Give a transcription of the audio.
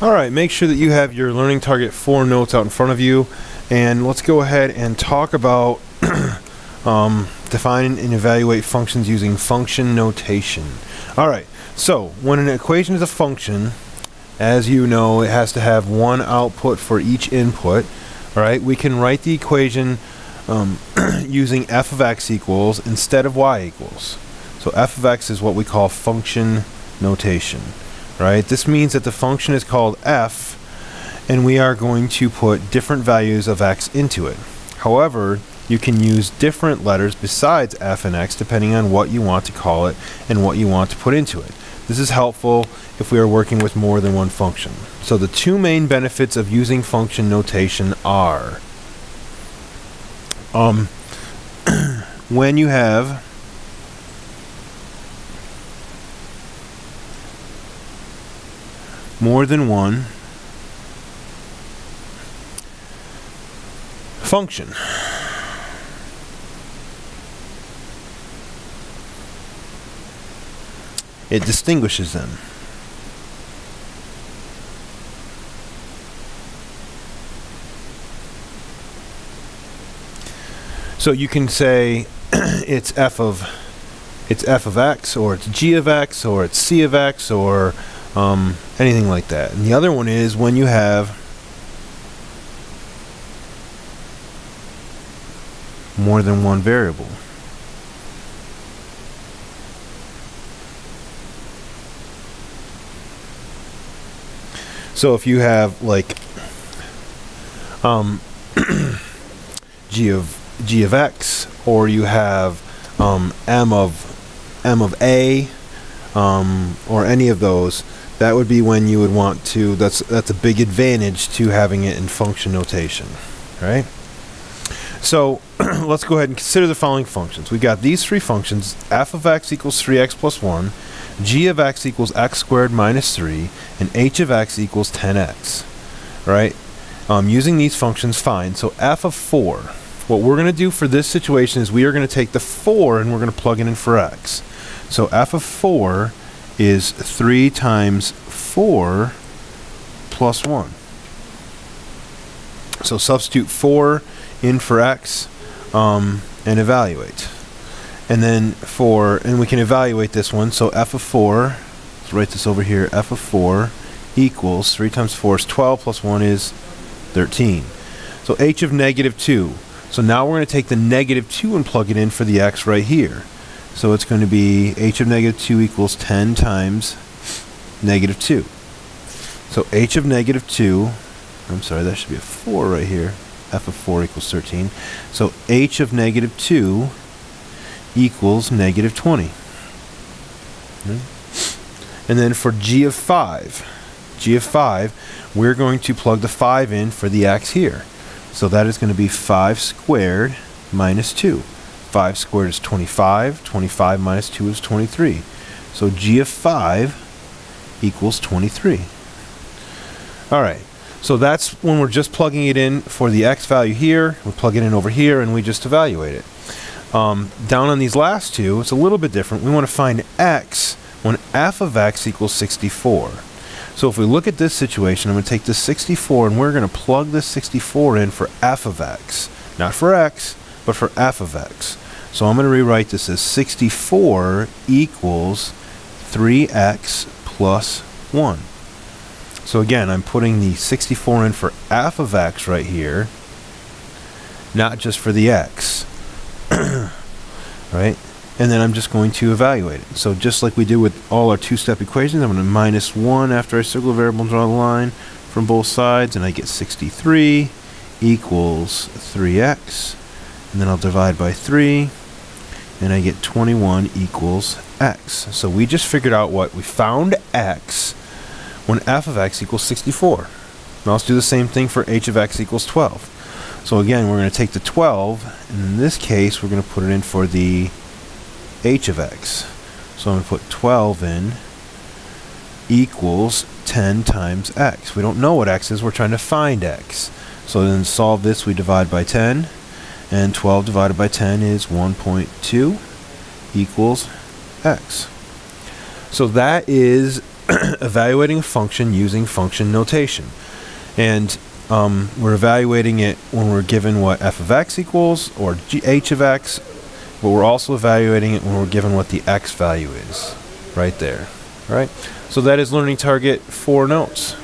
Alright, make sure that you have your Learning Target 4 notes out in front of you, and let's go ahead and talk about define and evaluate functions using function notation. Alright, so when an equation is a function, as you know, it has to have one output for each input. Alright, we can write the equation using f of x equals instead of y equals. So f of x is what we call function notation. Right? This means that the function is called f, and we are going to put different values of x into it. However, you can use different letters besides f and x depending on what you want to call it and what you want to put into it. This is helpful if we are working with more than one function. So the two main benefits of using function notation are when you have more than one function. It distinguishes them. So you can say it's f of x, or it's g of x, or it's c of x, or anything like that. And the other one is when you have more than one variable. So if you have like g of x, or you have m of a, or any of those, that would be when you would want to, that's a big advantage to having it in function notation, right? So let's go ahead and consider the following functions. We've got these three functions: f of x equals 3x plus 1, g of x equals x squared minus 3, and h of x equals 10x, right? Using these functions, fine. So f of 4, what we're going to do for this situation is we are going to take the 4 and we're going to plug it in for x. So f of 4 is 3 times 4 plus 1. So substitute 4 in for x and evaluate. And then we can evaluate this one. So f of 4, let's write this over here, f of 4 equals 3 times 4 is 12 plus 1 is 13. So h of negative 2. So now we're going to take the negative 2 and plug it in for the x right here. So it's going to be h of negative 2 equals 10 times negative 2. So h of negative 2, I'm sorry, that should be a 4 right here. F of 4 equals 13. So h of negative 2 equals negative 20. Okay. And then for g of 5, we're going to plug the 5 in for the x here. So that is going to be 5 squared minus 2. 5 squared is 25. 25 minus 2 is 23. So g of 5 equals 23. Alright, so that's when we're just plugging it in for the x value here. We plug it in over here and we just evaluate it. Down on these last two, it's a little bit different. We want to find x when f of x equals 64. So if we look at this situation, I'm going to take this 64 and we're going to plug this 64 in for f of x. Not for x, but for f of x. So I'm going to rewrite this as 64 equals 3x plus 1. So again, I'm putting the 64 in for f of x right here, not just for the x. Right? And then I'm just going to evaluate it. So just like we did with all our two-step equations, I'm going to minus 1 after I circle the variable and draw the line from both sides, and I get 63 equals 3x. And then I'll divide by 3, and I get 21 equals x. So we just figured out what we found: x when f of x equals 64. Now let's do the same thing for h of x equals 12. So again, we're going to take the 12, and in this case, we're going to put it in for the h of x. So I'm going to put 12 in equals 10 times x. We don't know what x is, we're trying to find x. So then to solve this, we divide by 10, and 12 divided by 10 is 1.2 equals x. So that is evaluating a function using function notation. And we're evaluating it when we're given what f of x equals, or h of x, but we're also evaluating it when we're given what the x value is, right there. Right? So that is learning target 4 notes.